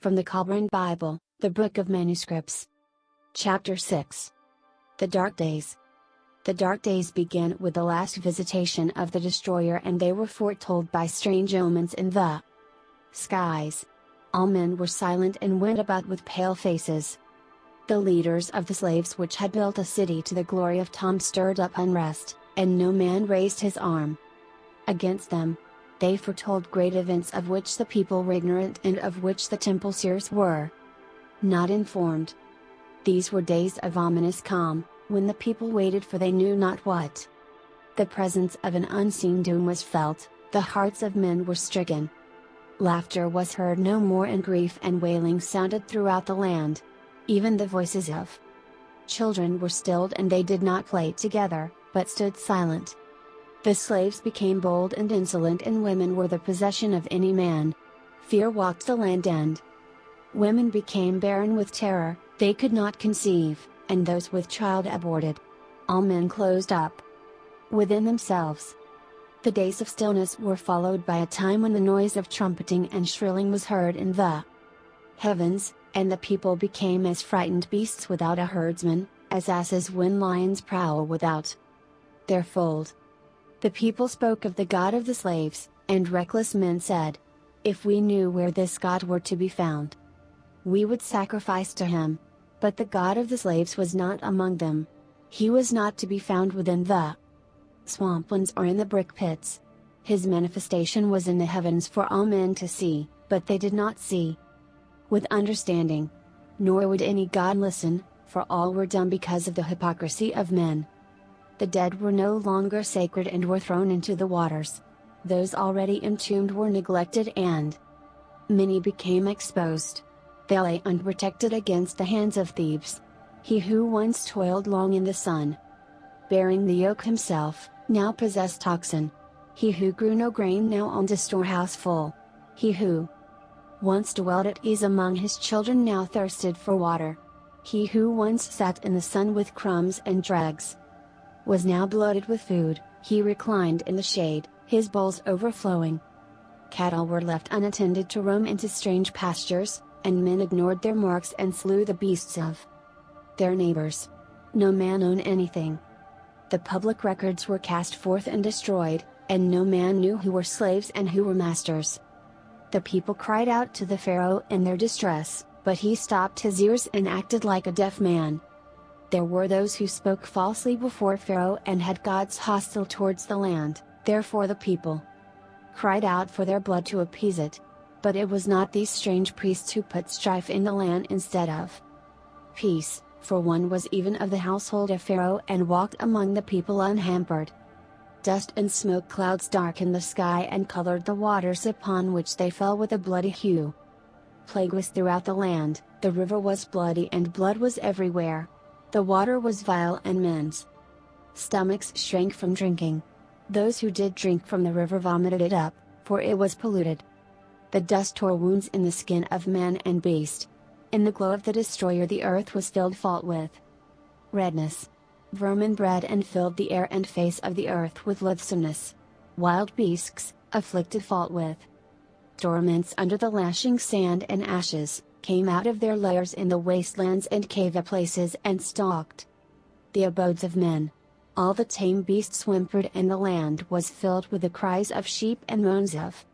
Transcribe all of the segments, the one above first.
From the Kobrin Bible, the Book of Manuscripts. Chapter 6. The Dark Days. The Dark Days begin with the last visitation of the destroyer, and they were foretold by strange omens in the skies. All men were silent and went about with pale faces. The leaders of the slaves which had built a city to the glory of Tom stirred up unrest, and no man raised his arm against them. They foretold great events of which the people were ignorant and of which the temple seers were not informed. These were days of ominous calm, when the people waited for they knew not what. The presence of an unseen doom was felt, the hearts of men were stricken. Laughter was heard no more, and grief and wailing sounded throughout the land. Even the voices of children were stilled, and they did not play together, but stood silent. The slaves became bold and insolent, and women were the possession of any man. Fear walked the land, and women became barren with terror, they could not conceive, and those with child aborted. All men closed up within themselves. The days of stillness were followed by a time when the noise of trumpeting and shrilling was heard in the heavens, and the people became as frightened beasts without a herdsman, as asses when lions prowl without their fold. The people spoke of the God of the slaves, and reckless men said, "If we knew where this God were to be found, we would sacrifice to him." But the God of the slaves was not among them. He was not to be found within the swamplands or in the brick pits. His manifestation was in the heavens for all men to see, but they did not see with understanding. Nor would any God listen, for all were dumb because of the hypocrisy of men. The dead were no longer sacred and were thrown into the waters. Those already entombed were neglected, and many became exposed. They lay unprotected against the hands of thieves. He who once toiled long in the sun, bearing the yoke himself, now possessed oxen. He who grew no grain now owned a storehouse full. He who once dwelt at ease among his children now thirsted for water. He who once sat in the sun with crumbs and dregs was now bloated with food. He reclined in the shade, his bowls overflowing. Cattle were left unattended to roam into strange pastures, and men ignored their marks and slew the beasts of their neighbors. No man owned anything. The public records were cast forth and destroyed, and no man knew who were slaves and who were masters. The people cried out to the Pharaoh in their distress, but he stopped his ears and acted like a deaf man. There were those who spoke falsely before Pharaoh and had gods hostile towards the land, therefore the people cried out for their blood to appease it. But it was not these strange priests who put strife in the land instead of peace, for one was even of the household of Pharaoh and walked among the people unhampered. Dust and smoke clouds darkened the sky and colored the waters upon which they fell with a bloody hue. Plague was throughout the land, the river was bloody and blood was everywhere. The water was vile and men's stomachs shrank from drinking. Those who did drink from the river vomited it up, for it was polluted. The dust tore wounds in the skin of man and beast. In the glow of the destroyer the earth was filled full with redness. Vermin bred and filled the air and face of the earth with loathsomeness. Wild beasts, afflicted fault with torments under the lashing sand and ashes, came out of their lairs in the wastelands and cave places and stalked the abodes of men. All the tame beasts whimpered, and the land was filled with the cries of sheep and moans of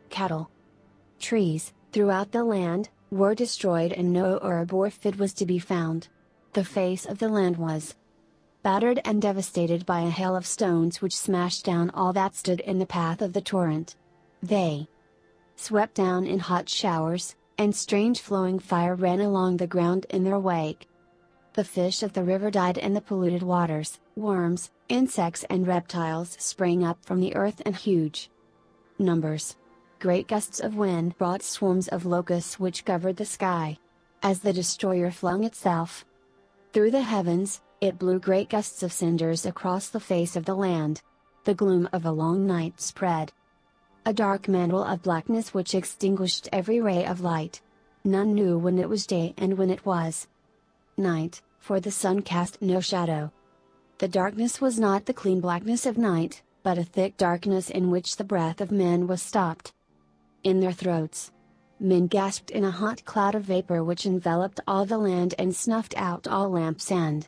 cattle. Trees, throughout the land, were destroyed, and no herb or food was to be found. The face of the land was battered and devastated by a hail of stones which smashed down all that stood in the path of the torrent. They swept down in hot showers, and strange flowing fire ran along the ground in their wake. The fish of the river died in the polluted waters, worms, insects and reptiles sprang up from the earth in huge numbers. Great gusts of wind brought swarms of locusts which covered the sky. As the destroyer flung itself through the heavens, it blew great gusts of cinders across the face of the land. The gloom of a long night spread a dark mantle of blackness which extinguished every ray of light. None knew when it was day and when it was night, for the sun cast no shadow. The darkness was not the clean blackness of night, but a thick darkness in which the breath of men was stopped in their throats. Men gasped in a hot cloud of vapor which enveloped all the land and snuffed out all lamps and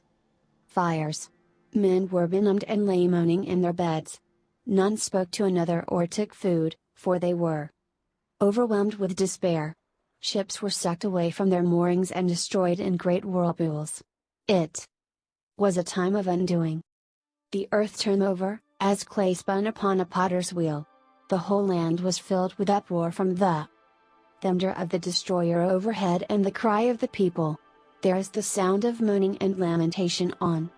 fires. Men were benumbed and lay moaning in their beds. None spoke to another or took food, for they were overwhelmed with despair. Ships were sucked away from their moorings and destroyed in great whirlpools. It was a time of undoing. The earth turned over, as clay spun upon a potter's wheel. The whole land was filled with uproar from the thunder of the destroyer overhead and the cry of the people. There is the sound of moaning and lamentation on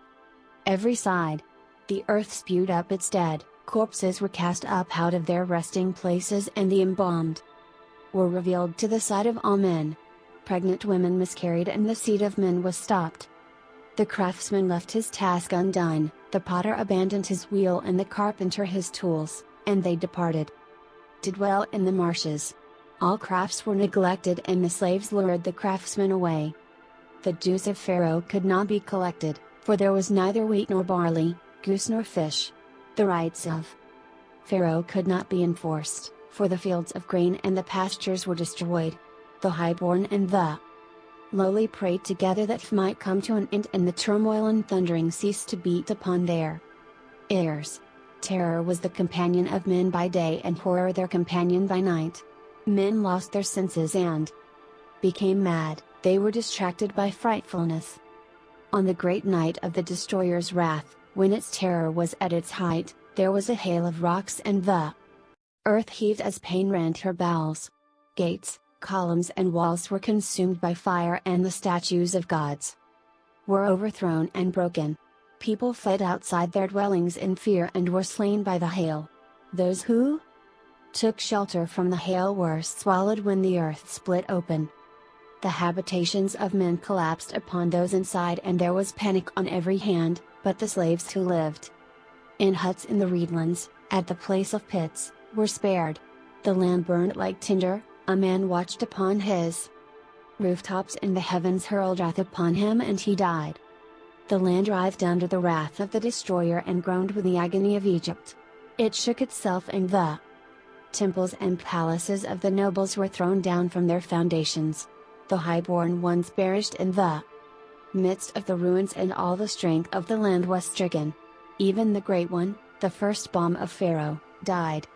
every side. The earth spewed up its dead, corpses were cast up out of their resting places and the embalmed were revealed to the sight of all men. Pregnant women miscarried and the seed of men was stopped. The craftsman left his task undone, the potter abandoned his wheel and the carpenter his tools, and they departed to dwell in the marshes. All crafts were neglected and the slaves lured the craftsmen away. The dues of Pharaoh could not be collected, for there was neither wheat nor barley, goose nor fish. The rights of Pharaoh could not be enforced, for the fields of grain and the pastures were destroyed. The highborn and the lowly prayed together that it might come to an end and the turmoil and thundering cease to beat upon their ears. Terror was the companion of men by day and horror their companion by night. Men lost their senses and became mad, they were distracted by frightfulness. On the great night of the destroyer's wrath, when its terror was at its height, there was a hail of rocks and the earth heaved as pain rent her bowels. Gates, columns and walls were consumed by fire and the statues of gods were overthrown and broken. People fled outside their dwellings in fear and were slain by the hail. Those who took shelter from the hail were swallowed when the earth split open. The habitations of men collapsed upon those inside and there was panic on every hand, but the slaves who lived in huts in the reedlands, at the place of pits, were spared. The land burned like tinder, a man watched upon his rooftops and the heavens hurled wrath upon him and he died. The land writhed under the wrath of the destroyer and groaned with the agony of Egypt. It shook itself and the temples and palaces of the nobles were thrown down from their foundations. The highborn ones perished in the midst of the ruins and all the strength of the land was stricken. Even the great one, the firstborn of Pharaoh, died.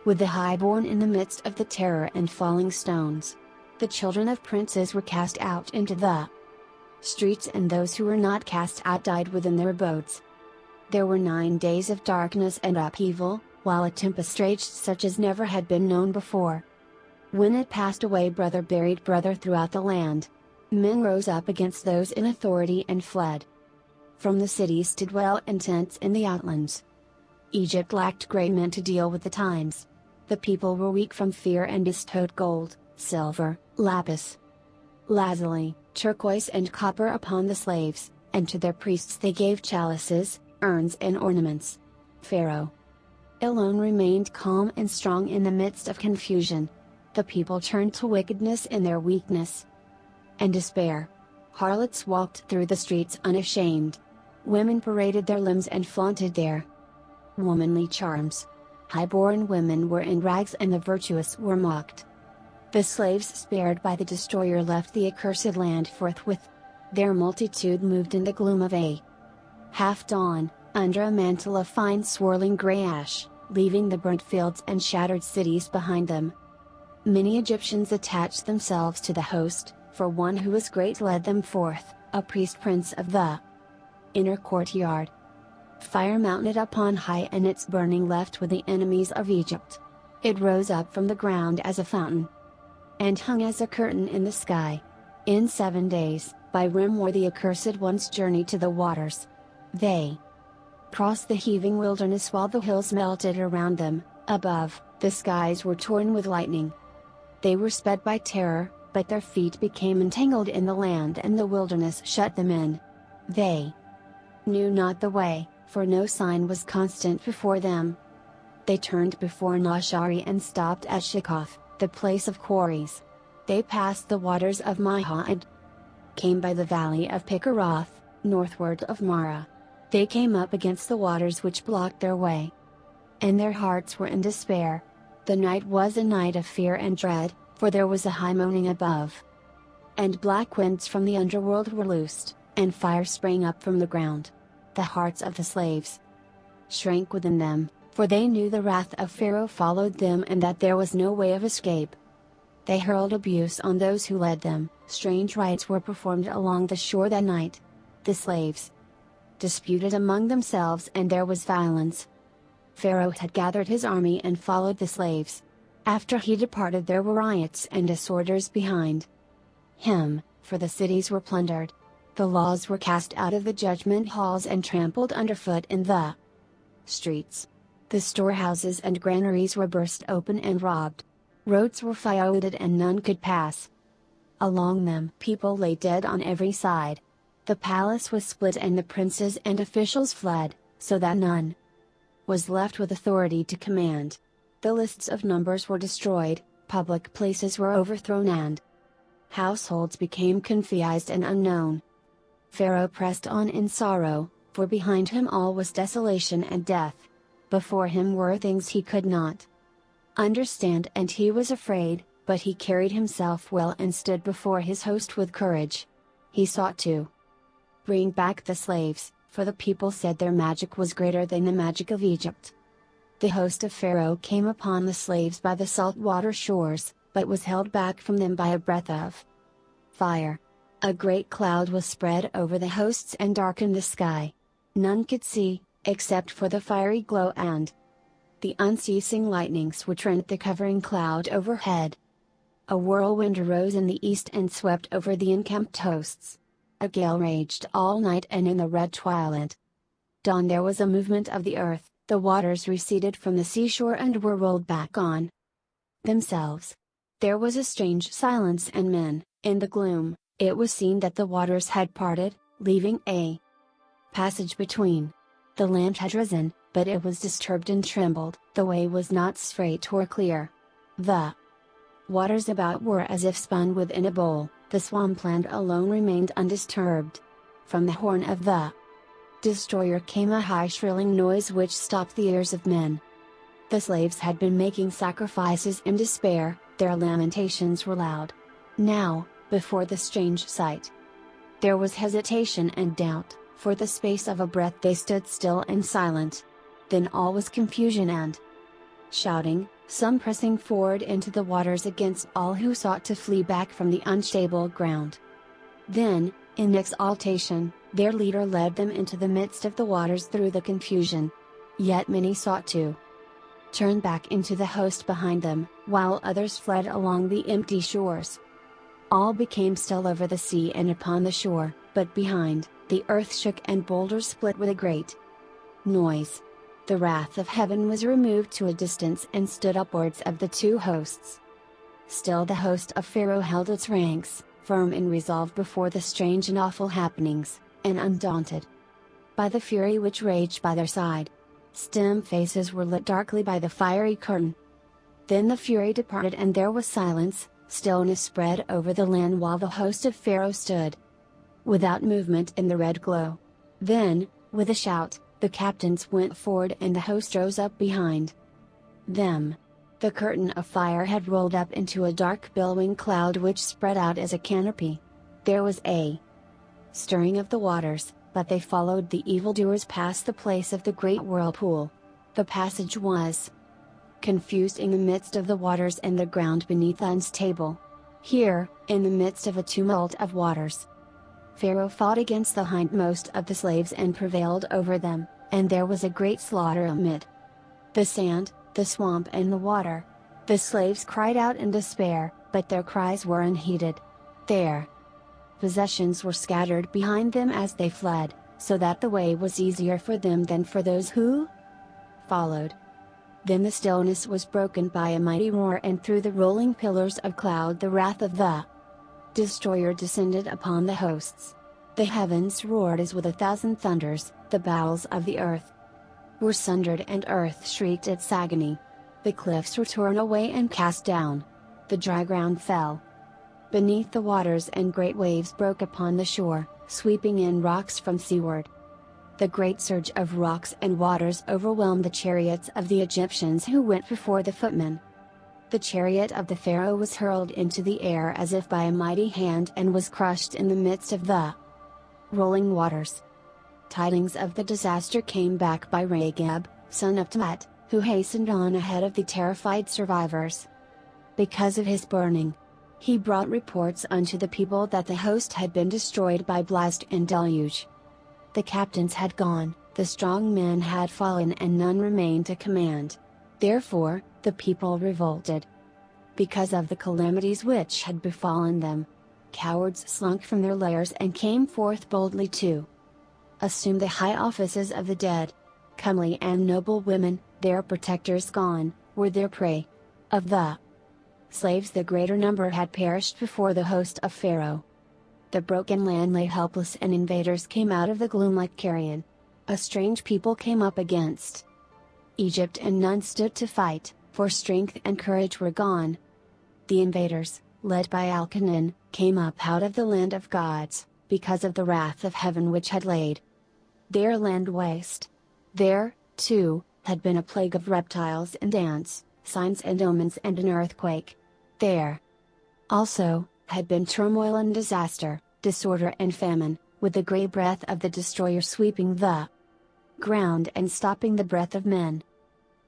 With the highborn in the midst of the terror and falling stones. The children of princes were cast out into the streets and those who were not cast out died within their abodes. There were 9 days of darkness and upheaval, while a tempest raged such as never had been known before. When it passed away, brother buried brother throughout the land. Men rose up against those in authority and fled from the cities to dwell in tents in the outlands. Egypt lacked great men to deal with the times. The people were weak from fear and bestowed gold, silver, lapis lazuli, turquoise and copper upon the slaves, and to their priests they gave chalices, urns and ornaments. Pharaoh alone remained calm and strong in the midst of confusion. The people turned to wickedness in their weakness and despair. Harlots walked through the streets unashamed. Women paraded their limbs and flaunted their womanly charms. Highborn women were in rags and the virtuous were mocked. The slaves spared by the destroyer left the accursed land forthwith. Their multitude moved in the gloom of a half-dawn, under a mantle of fine swirling grey ash, leaving the burnt fields and shattered cities behind them. Many Egyptians attached themselves to the host, for one who was great led them forth, a priest prince of the inner courtyard. Fire mounted up on high and its burning left with the enemies of Egypt. It rose up from the ground as a fountain and hung as a curtain in the sky. In 7 days, by Wormwood the accursed ones journeyed to the waters. They crossed the heaving wilderness while the hills melted around them. Above, the skies were torn with lightning. They were sped by terror, but their feet became entangled in the land and the wilderness shut them in. They knew not the way, for no sign was constant before them. They turned before Nashari and stopped at Shikoth, the place of quarries. They passed the waters of Mihad, came by the valley of Pikaroth, northward of Mara. They came up against the waters which blocked their way. And their hearts were in despair. The night was a night of fear and dread, for there was a high moaning above. And black winds from the underworld were loosed, and fire sprang up from the ground. The hearts of the slaves shrank within them, for they knew the wrath of Pharaoh followed them and that there was no way of escape. They hurled abuse on those who led them, strange rites were performed along the shore that night. The slaves disputed among themselves and there was violence. Pharaoh had gathered his army and followed the slaves. After he departed there were riots and disorders behind him, for the cities were plundered. The laws were cast out of the judgment halls and trampled underfoot in the streets. The storehouses and granaries were burst open and robbed. Roads were fired and none could pass. Along them people lay dead on every side. The palace was split and the princes and officials fled, so that none was left with authority to command. The lists of numbers were destroyed, public places were overthrown and households became confused and unknown. Pharaoh pressed on in sorrow, for behind him all was desolation and death. Before him were things he could not understand and he was afraid, but he carried himself well and stood before his host with courage. He sought to bring back the slaves, for the people said their magic was greater than the magic of Egypt. The host of Pharaoh came upon the slaves by the saltwater shores, but was held back from them by a breath of fire. A great cloud was spread over the hosts and darkened the sky. None could see, except for the fiery glow and the unceasing lightnings which rent the covering cloud overhead. A whirlwind arose in the east and swept over the encamped hosts. A gale raged all night and in the red twilight dawn there was a movement of the earth, the waters receded from the seashore and were rolled back on themselves. There was a strange silence and men, in the gloom, it was seen that the waters had parted, leaving a passage between. The land had risen, but it was disturbed and trembled, the way was not straight or clear. The waters about were as if spun within a bowl, the swampland alone remained undisturbed. From the horn of the destroyer came a high shrilling noise which stopped the ears of men. The slaves had been making sacrifices in despair, their lamentations were loud. Now, before the strange sight, there was hesitation and doubt. For the space of a breath they stood still and silent. Then all was confusion and shouting, some pressing forward into the waters against all who sought to flee back from the unstable ground. Then, in exaltation, their leader led them into the midst of the waters through the confusion. Yet many sought to turn back into the host behind them, while others fled along the empty shores. All became still over the sea and upon the shore, but behind, the earth shook and boulders split with a great noise. The wrath of heaven was removed to a distance and stood upwards of the two hosts. Still the host of Pharaoh held its ranks, firm in resolve before the strange and awful happenings, and undaunted by the fury which raged by their side. Stem faces were lit darkly by the fiery curtain. Then the fury departed and there was silence, stillness spread over the land while the host of Pharaoh stood without movement in the red glow. Then, with a shout, the captains went forward and the host rose up behind them. The curtain of fire had rolled up into a dark billowing cloud which spread out as a canopy. There was a stirring of the waters, but they followed the evildoers past the place of the great whirlpool. The passage was confused in the midst of the waters and the ground beneath unstable. Here, in the midst of a tumult of waters, Pharaoh fought against the hindmost of the slaves and prevailed over them, and there was a great slaughter amid the sand, the swamp and the water. The slaves cried out in despair, but their cries were unheeded. Their possessions were scattered behind them as they fled, so that the way was easier for them than for those who followed. Then the stillness was broken by a mighty roar and through the rolling pillars of cloud the wrath of the destroyer descended upon the hosts. The heavens roared as with 1,000 thunders, the bowels of the earth were sundered and earth shrieked its agony. The cliffs were torn away and cast down. The dry ground fell beneath the waters and great waves broke upon the shore, sweeping in rocks from seaward. The great surge of rocks and waters overwhelmed the chariots of the Egyptians who went before the footmen. The chariot of the Pharaoh was hurled into the air as if by a mighty hand and was crushed in the midst of the rolling waters. Tidings of the disaster came back by Regeb, son of Tut, who hastened on ahead of the terrified survivors. Because of his burning, he brought reports unto the people that the host had been destroyed by blast and deluge. The captains had gone, the strong men had fallen, and none remained to command. Therefore, the people revolted. Because of the calamities which had befallen them, cowards slunk from their lairs and came forth boldly to assume the high offices of the dead. Comely and noble women, their protectors gone, were their prey. Of the slaves the greater number had perished before the host of Pharaoh. The broken land lay helpless, and invaders came out of the gloom like carrion. A strange people came up against Egypt, and none stood to fight, for strength and courage were gone. The invaders, led by Elkanah, came up out of the land of gods, because of the wrath of heaven which had laid their land waste. There, too, had been a plague of reptiles and ants, signs and omens, and an earthquake. There also had been turmoil and disaster, disorder and famine, with the grey breath of the destroyer sweeping the ground and stopping the breath of men.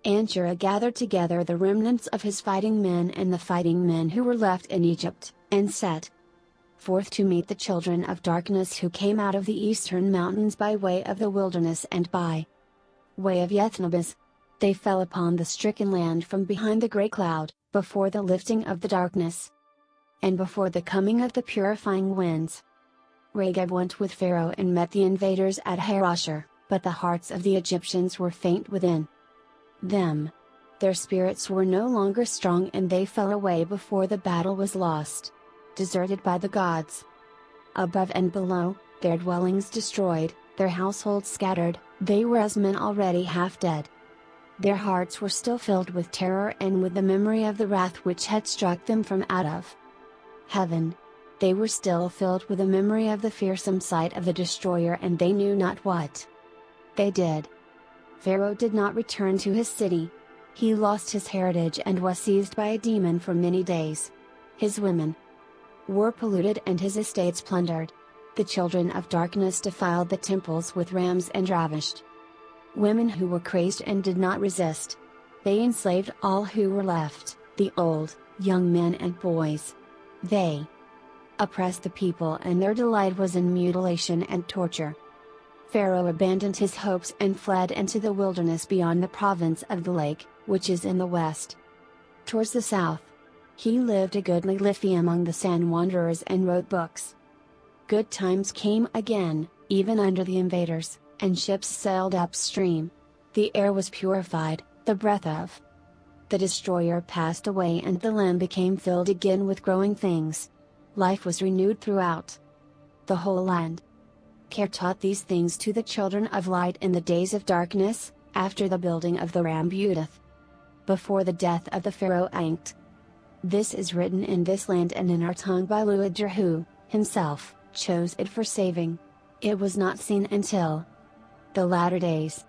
Anshira gathered together the remnants of his fighting men and the fighting men who were left in Egypt, and set forth to meet the children of darkness who came out of the eastern mountains by way of the wilderness and by way of Yethnebus. They fell upon the stricken land from behind the grey cloud, before the lifting of the darkness, and before the coming of the purifying winds. Regeb went with Pharaoh and met the invaders at Harosher, but the hearts of the Egyptians were faint within them. Their spirits were no longer strong, and they fell away before the battle was lost. Deserted by the gods above and below, their dwellings destroyed, their households scattered, they were as men already half dead. Their hearts were still filled with terror and with the memory of the wrath which had struck them from out of heaven. They were still filled with the memory of the fearsome sight of the destroyer, and they knew not what they did. Pharaoh did not return to his city. He lost his heritage and was seized by a demon for many days. His women were polluted and his estates plundered. The children of darkness defiled the temples with rams and ravished women who were crazed and did not resist. They enslaved all who were left, the old, young men and boys. They oppressed the people, and their delight was in mutilation and torture. Pharaoh abandoned his hopes and fled into the wilderness beyond the province of the lake, which is in the west. Towards the south, he lived a goodly life among the sand wanderers and wrote books. Good times came again, even under the invaders, and ships sailed upstream. The air was purified, the breath of the destroyer passed away, and the land became filled again with growing things. Life was renewed throughout the whole land. Care taught these things to the children of light in the days of darkness, after the building of the Rambudith, before the death of the Pharaoh Ankt. This is written in this land and in our tongue by Luadir, who, himself, chose it for saving. It was not seen until the latter days.